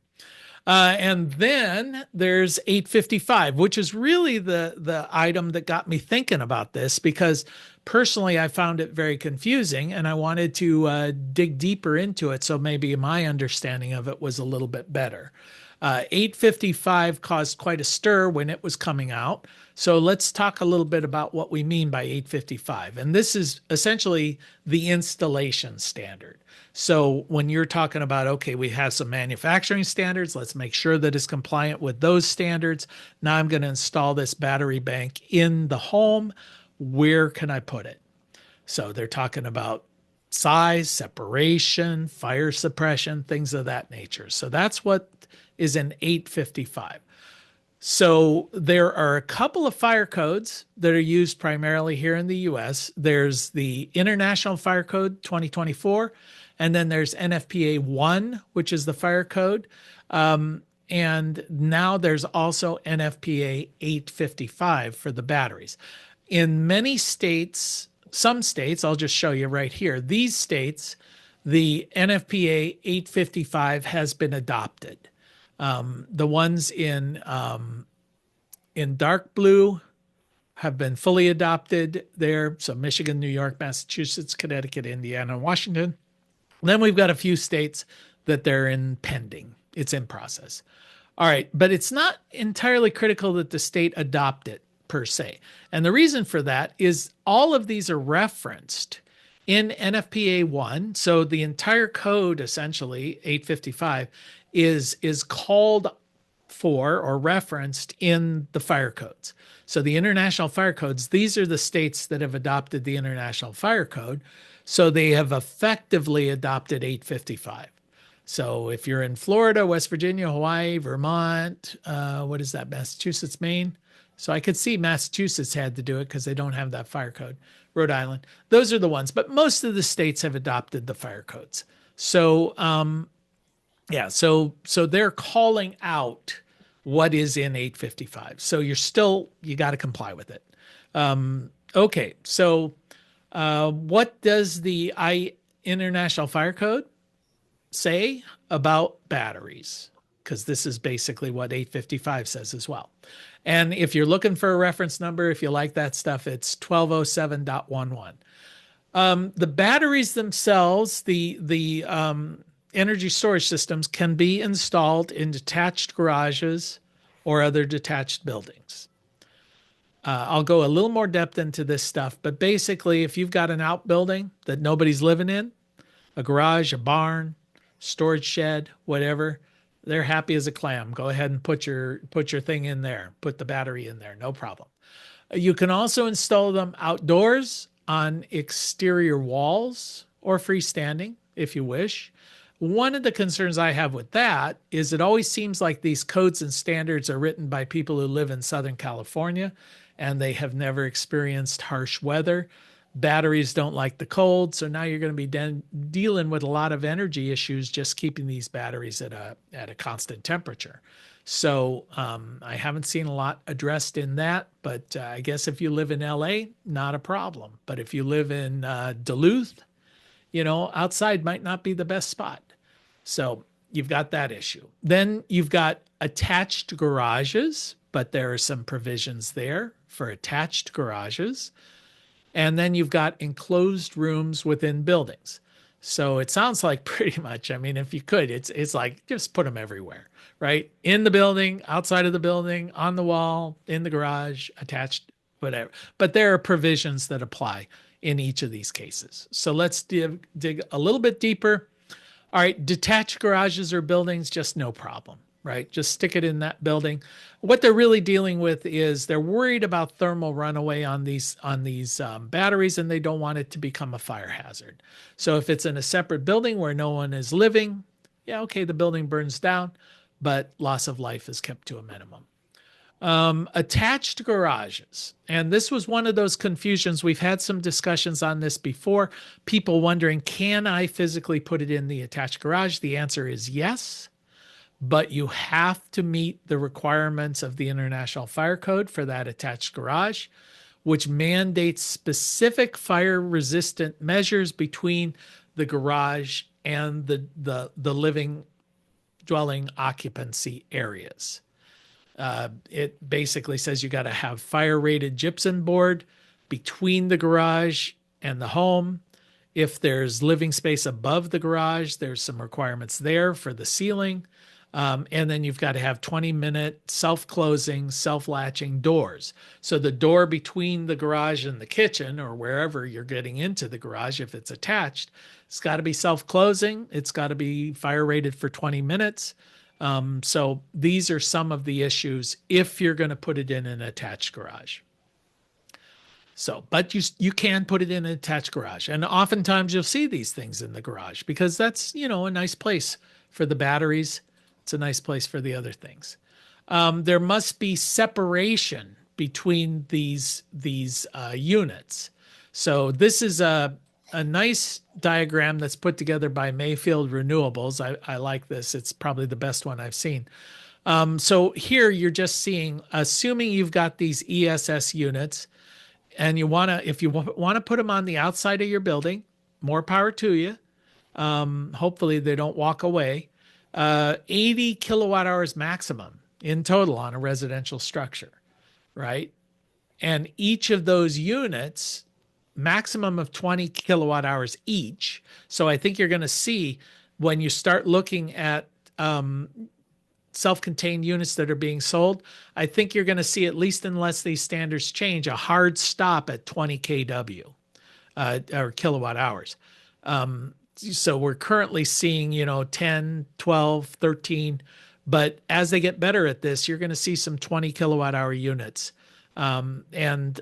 And then there's 855, which is really the item that got me thinking about this, because personally, I found it very confusing and I wanted to dig deeper into it. So maybe my understanding of it was a little bit better. 855 caused quite a stir when it was coming out. So let's talk a little bit about what we mean by 855. And this is essentially the installation standard. So when you're talking about, okay, we have some manufacturing standards, let's make sure that it's compliant with those standards. Now I'm going to install this battery bank in the home. Where can I put it? So they're talking about size, separation, fire suppression, things of that nature. So that's what is in 855. So there are a couple of fire codes that are used primarily here in the US. There's the International Fire Code 2024, and then there's NFPA 1, which is the fire code. And now there's also NFPA 855 for the batteries. In many states, some states, I'll just show you right here, these states, the NFPA 855 has been adopted. The ones in dark blue have been fully adopted there. So Michigan, New York, Massachusetts, Connecticut, Indiana, and Washington. Then we've got a few states that they're in pending. It's in process. All right, but it's not entirely critical that the state adopt it per se. And the reason for that is all of these are referenced in NFPA 1. So the entire code, essentially, 855, is called for or referenced in the fire codes. So the international fire codes, these are the states that have adopted the international fire code. So they have effectively adopted 855. So if you're in Florida, West Virginia, Hawaii, Vermont, what is that, Massachusetts, Maine? So I could see Massachusetts had to do it because they don't have that fire code. Rhode Island, those are the ones. But most of the states have adopted the fire codes. So yeah, so they're calling out what is in 855. So you got to comply with it. Okay, so what does the International Fire Code say about batteries? Because this is basically what 855 says as well. And if you're looking for a reference number, if you like that stuff, it's 1207.11. The batteries themselves, the energy storage systems, can be installed in detached garages or other detached buildings. I'll go a little more depth into this stuff, but basically, if you've got an outbuilding that nobody's living in, a garage, a barn, storage shed, whatever, they're happy as a clam. Go ahead and put your thing in there, put the battery in there, no problem. You can also install them outdoors on exterior walls or freestanding if you wish. One of the concerns I have with that is it always seems like these codes and standards are written by people who live in Southern California and they have never experienced harsh weather. Batteries don't like the cold, so now you're going to be dealing with a lot of energy issues just keeping these batteries at a constant temperature. So I haven't seen a lot addressed in that, but I guess if you live in LA, not a problem. But if you live in Duluth, outside might not be the best spot. So you've got that issue. Then you've got attached garages, but there are some provisions there for attached garages. And then you've got enclosed rooms within buildings. So it sounds like pretty much, I mean, if you could, it's like just put them everywhere, right? In the building, outside of the building, on the wall, in the garage, attached, whatever. But there are provisions that apply in each of these cases. So let's dig a little bit deeper. All right, detached garages or buildings, just no problem, right? Just stick it in that building. What they're really dealing with is they're worried about thermal runaway on these batteries, and they don't want it to become a fire hazard. So if it's in a separate building where no one is living, yeah, okay, the building burns down, but loss of life is kept to a minimum. Attached garages. And this was one of those confusions. We've had some discussions on this before. People wondering, can I physically put it in the attached garage? The answer is yes, but you have to meet the requirements of the International Fire Code for that attached garage, which mandates specific fire resistant measures between the garage and the living dwelling occupancy areas. It basically says you got to have fire rated gypsum board between the garage and the home. If there's living space above the garage, there's some requirements there for the ceiling. And then you've got to have 20-minute self-closing, self-latching doors. So the door between the garage and the kitchen or wherever you're getting into the garage, if it's attached, it's got to be self-closing. It's got to be fire rated for 20 minutes. So these are some of the issues if you're going to put it in an attached garage. So, but you can put it in an attached garage, and oftentimes you'll see these things in the garage because that's a nice place for the batteries. It's a nice place for the other things. There must be separation between these units. So this is a nice diagram that's put together by Mayfield Renewables. I like this. It's probably the best one I've seen. So here you're just seeing, assuming you've got these ESS units, and if you want to put them on the outside of your building, more power to you. Hopefully they don't walk away. 80 kilowatt hours maximum in total on a residential structure, right? And each of those units, maximum of 20 kilowatt hours each. So I think you're going to see when you start looking at self-contained units that are being sold, I think you're going to see, at least unless these standards change, a hard stop at 20 kW or kilowatt hours. So we're currently seeing, 10, 12, 13, but as they get better at this, you're going to see some 20 kilowatt hour units, and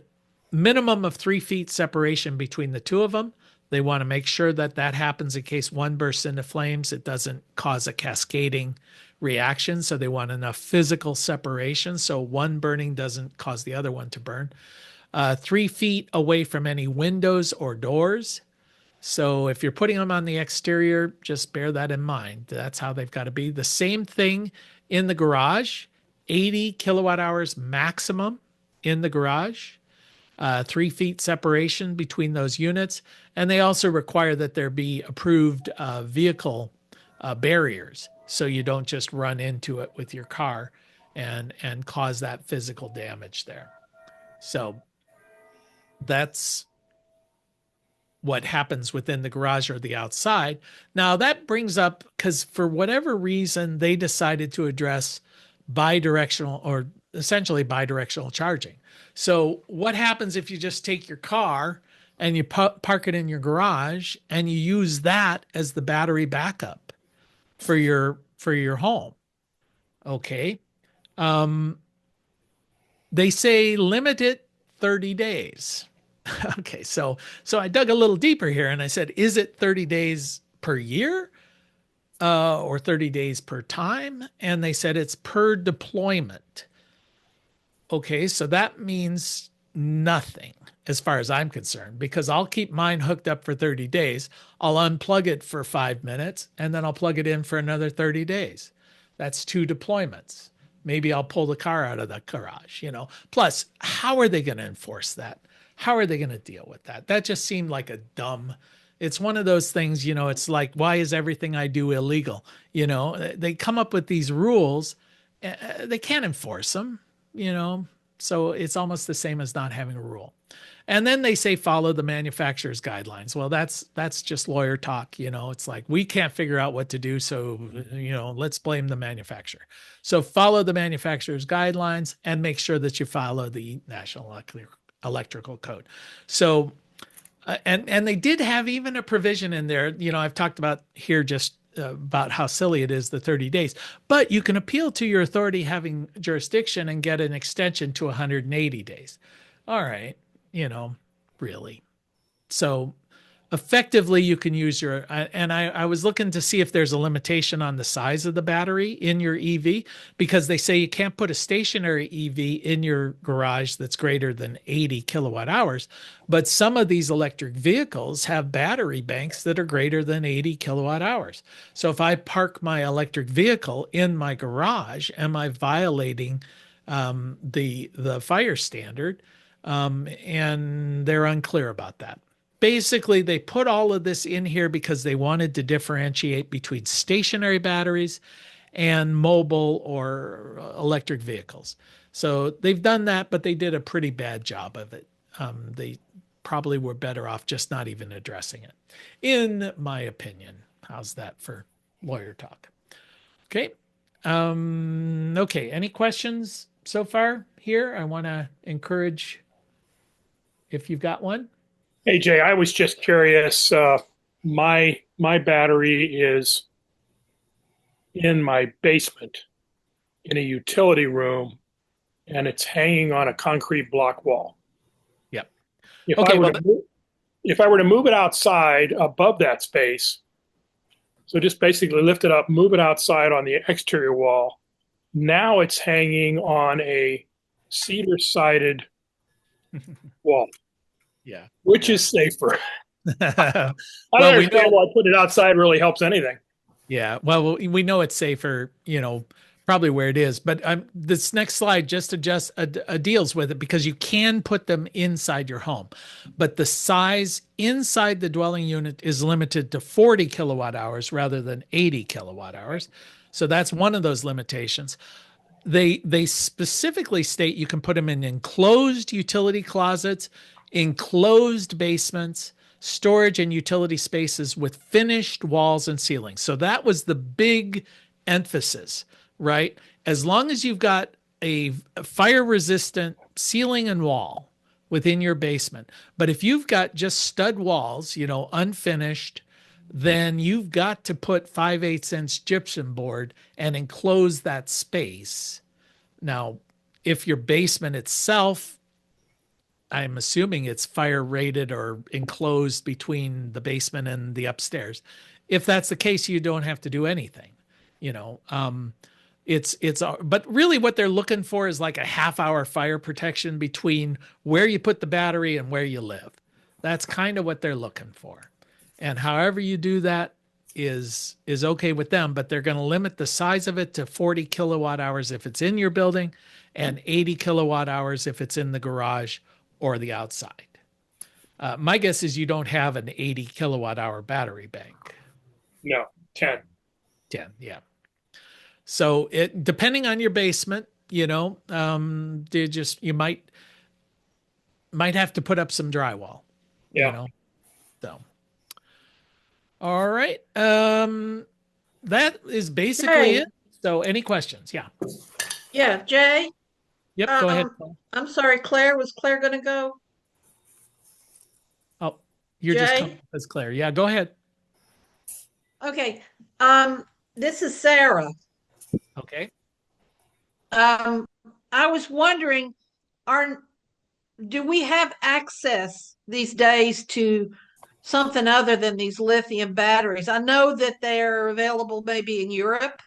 minimum of 3 feet separation between the two of them. They want to make sure that happens in case one bursts into flames. It doesn't cause a cascading reaction. So they want enough physical separation so one burning doesn't cause the other one to burn. 3 feet away from any windows or doors. So if you're putting them on the exterior, just bear that in mind. That's how they've got to be. The same thing in the garage, 80 kilowatt hours maximum in the garage. 3 feet separation between those units. And they also require that there be approved vehicle barriers, so you don't just run into it with your car and cause that physical damage there. So that's what happens within the garage or the outside. Now that brings up, because for whatever reason, they decided to address bidirectional, or essentially bidirectional charging. So what happens if you just take your car and you park it in your garage and you use that as the battery backup for your home? Okay. They say limit it 30 days. Okay. So I dug a little deeper here and I said, is it 30 days per year? Or 30 days per time? And they said it's per deployment. Okay, so that means nothing as far as I'm concerned, because I'll keep mine hooked up for 30 days. I'll unplug it for 5 minutes, and then I'll plug it in for another 30 days. That's 2 deployments. Maybe I'll pull the car out of the garage, Plus, how are they going to enforce that? How are they going to deal with that? That just seemed like it's one of those things, it's like, why is everything I do illegal? They come up with these rules. They can't enforce them, so it's almost the same as not having a rule. And then they say, follow the manufacturer's guidelines. Well, that's just lawyer talk. It's like, we can't figure out what to do. So, let's blame the manufacturer. So follow the manufacturer's guidelines and make sure that you follow the National Electrical Code. So, and they did have even a provision in there. I've talked about here just about how silly it is, the 30 days, but you can appeal to your authority having jurisdiction and get an extension to 180 days. All right. Really. So effectively you can use and I was looking to see if there's a limitation on the size of the battery in your EV, because they say you can't put a stationary EV in your garage that's greater than 80 kilowatt hours. But some of these electric vehicles have battery banks that are greater than 80 kilowatt hours. So if I park my electric vehicle in my garage, am I violating the fire standard? And they're unclear about that. Basically, they put all of this in here because they wanted to differentiate between stationary batteries and mobile or electric vehicles. So they've done that, but they did a pretty bad job of it. They probably were better off just not even addressing it, in my opinion. How's that for lawyer talk? Okay. Okay. Any questions so far here? I want to encourage if you've got one. Hey Jay, I was just curious. My battery is in my basement in a utility room, and it's hanging on a concrete block wall. Yep. If I Okay, were well, to move, if I were to move it outside above that space, so just basically lift it up, move it outside on the exterior wall. Now it's hanging on a cedar sided wall, yeah. which Yeah. is safer. I don't Well, we understand know. why putting it outside really helps anything. Yeah, well, we know it's safer, probably where it is. But this next slide just deals with it because you can put them inside your home, but the size inside the dwelling unit is limited to 40 kilowatt hours rather than 80 kilowatt hours. So that's one of those limitations. They specifically state you can put them in enclosed utility closets, enclosed basements, storage and utility spaces with finished walls and ceilings. So that was the big emphasis, right? As long as you've got a fire resistant ceiling and wall within your basement. But if you've got just stud walls, unfinished, then you've got to put 5/8 inch gypsum board and enclose that space. Now, if your basement itself, I'm assuming it's fire rated or enclosed between the basement and the upstairs. If that's the case, you don't have to do anything. You know, but really what they're looking for is like a half-hour fire protection between where you put the battery and where you live. That's kind of what they're looking for. And however you do that is okay with them, but they're going to limit the size of it to 40 kilowatt hours if it's in your building and 80 kilowatt hours if it's in the garage or the outside. My guess is you don't have an 80 kilowatt hour battery bank. No, 10. 10, yeah. So it depending on your basement, you might have to put up some drywall, Yeah. So all right. That is basically Hey, it. So any questions? Yeah. yeah, Jay. Yep, go ahead. I'm sorry, Claire. Was Claire gonna go? Oh, you're just coming Jay? up as Claire. Yeah, go ahead. Okay. This is Sarah. Okay. I was wondering, do we have access these days to something other than these lithium batteries? I know that they're available maybe in Europe.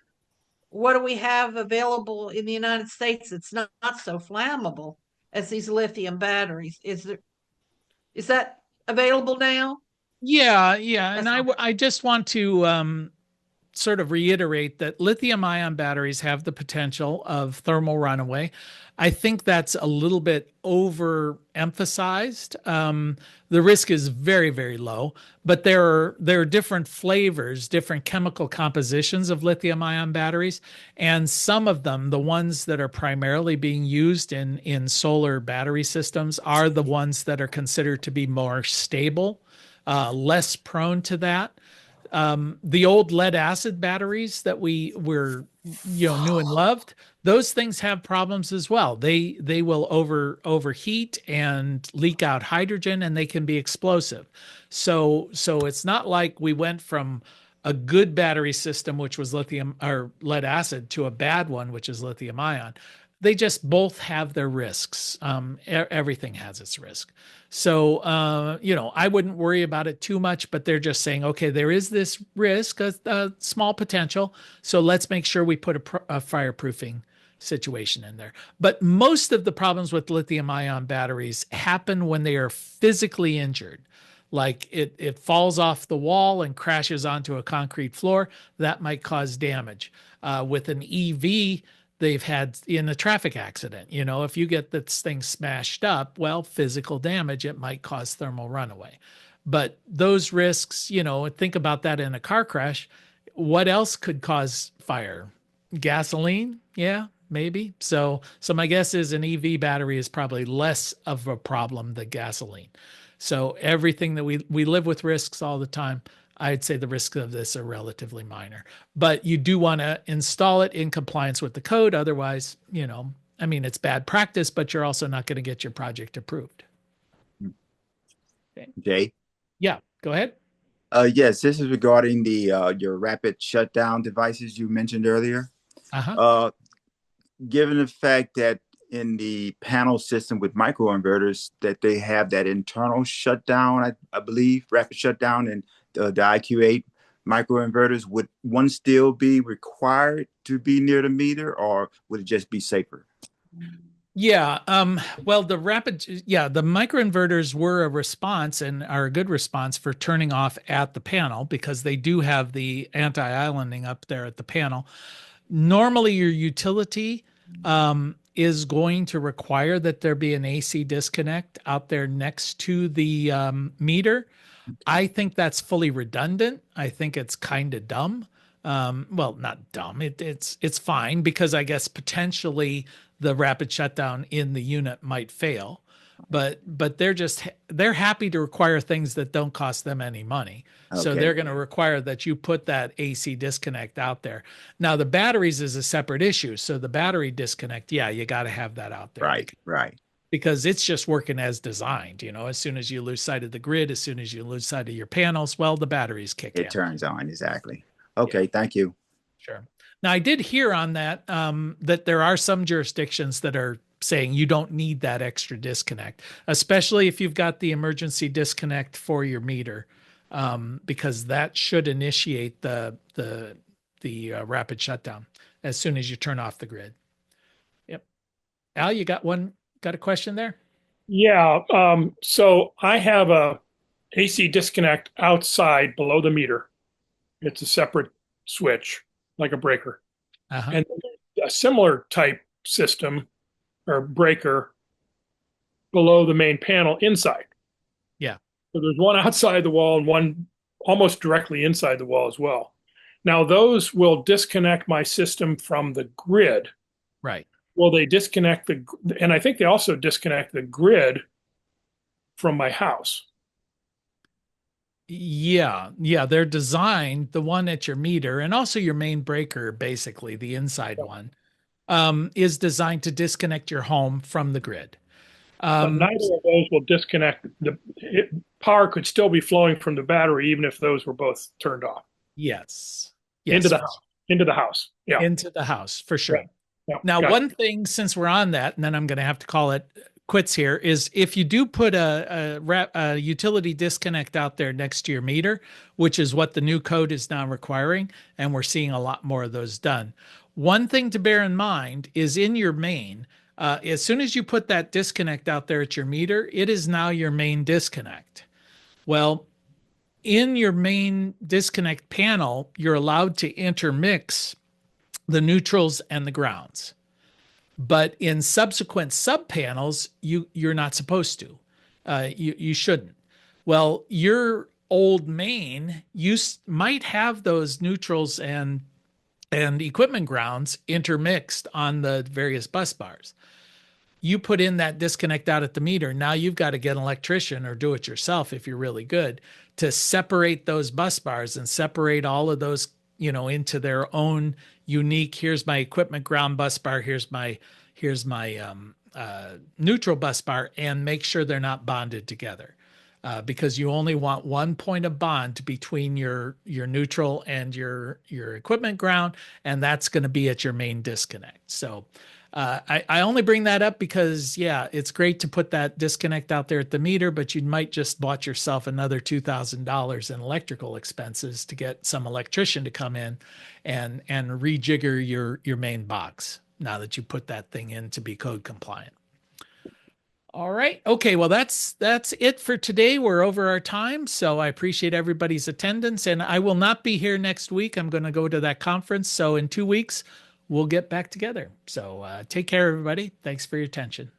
What do we have available in the United States that's not so flammable as these lithium batteries? Is that available now? Yeah, yeah. And That's not. I just want to sort of reiterate that lithium ion batteries have the potential of thermal runaway. I think that's a little bit overemphasized. The risk is very, very low, but there are different flavors, different chemical compositions of lithium ion batteries. And some of them, the ones that are primarily being used in solar battery systems, are the ones that are considered to be more stable, less prone to that. The old lead acid batteries that we were knew and loved, those things have problems as well. They will overheat and leak out hydrogen, and they can be explosive. So it's not like we went from a good battery system, which was lithium or lead acid, to a bad one, which is lithium ion. They just both have their risks. Everything has its risk. So, I wouldn't worry about it too much, but they're just saying, okay, there is this risk, a small potential. So let's make sure we put a fireproofing situation in there. But most of the problems with lithium ion batteries happen when they are physically injured. Like it falls off the wall and crashes onto a concrete floor. That might cause damage. With an EV, they've had in a traffic accident. If you get this thing smashed up, well, physical damage, it might cause thermal runaway. But those risks, think about that in a car crash. What else could cause fire? Gasoline? Yeah, maybe. So my guess is an EV battery is probably less of a problem than gasoline. So everything that we live with risks all the time. I'd say the risks of this are relatively minor, but you do want to install it in compliance with the code. Otherwise, it's bad practice, but you're also not going to get your project approved. Okay. Jay? Yeah, go ahead. Yes, this is regarding the your rapid shutdown devices you mentioned earlier. Uh-huh. Given the fact that in the panel system with microinverters that they have that internal shutdown, I believe, rapid shutdown, and the IQ8 microinverters, would one still be required to be near the meter, or would it just be safer? Yeah. Well, the microinverters were a response and are a good response for turning off at the panel because they do have the anti-islanding up there at the panel. Normally, your utility is going to require that there be an AC disconnect out there next to the meter. I think that's fully redundant. I think it's kind of dumb. Well, not dumb. It's fine because I guess potentially the rapid shutdown in the unit might fail, but they're happy to require things that don't cost them any money. So Okay. they're going to require that you put that AC disconnect out there. Now the batteries is a separate issue. So the battery disconnect, yeah, you got to have that out there. Right, right. Because it's just working as designed. As soon as you lose sight of the grid, as soon as you lose sight of your panels, well, the batteries kick in. It turns on, exactly. Okay, yeah. Thank you. Sure. Now, I did hear on that that there are some jurisdictions that are saying you don't need that extra disconnect, especially if you've got the emergency disconnect for your meter, because that should initiate the rapid shutdown as soon as you turn off the grid. Yep. Al, you got a question there? Yeah. So I have a AC disconnect outside below the meter. It's a separate switch, like a breaker. Uh-huh. And a similar type system or breaker below the main panel inside. Yeah. So there's one outside the wall and one almost directly inside the wall as well. Now those will disconnect my system from the grid. Right. Will they disconnect and I think they also disconnect the grid from my house. Yeah, they're designed, the one at your meter and also your main breaker, basically the inside one, is designed to disconnect your home from the grid. But neither of those will disconnect. Power could still be flowing from the battery even if those were both turned off. Yes. Into the house. Into the house. Yeah. Into the house, for sure. Yeah. Now, one thing, since we're on that, and then I'm going to have to call it quits here, is if you do put a utility disconnect out there next to your meter, which is what the new code is now requiring, and we're seeing a lot more of those done. One thing to bear in mind is in your main, as soon as you put that disconnect out there at your meter, it is now your main disconnect. Well, in your main disconnect panel, you're allowed to intermix the neutrals and the grounds. But in subsequent subpanels, you're not supposed to. You shouldn't. Well, your old main, you might have those neutrals and equipment grounds intermixed on the various bus bars. You put in that disconnect out at the meter. Now you've got to get an electrician or do it yourself if you're really good to separate those bus bars and separate all of those, into their own unique. Here's my equipment ground bus bar. Here's my neutral bus bar, and make sure they're not bonded together, because you only want one point of bond between your neutral and your equipment ground, and that's going to be at your main disconnect. So I only bring that up because, yeah, it's great to put that disconnect out there at the meter, but you might just bought yourself another $2,000 in electrical expenses to get some electrician to come in and rejigger your main box now that you put that thing in to be code compliant. All right. Okay. Well, that's it for today. We're over our time. So I appreciate everybody's attendance, and I will not be here next week. I'm going to go to that conference. So in 2 weeks, we'll get back together. So take care, everybody. Thanks for your attention.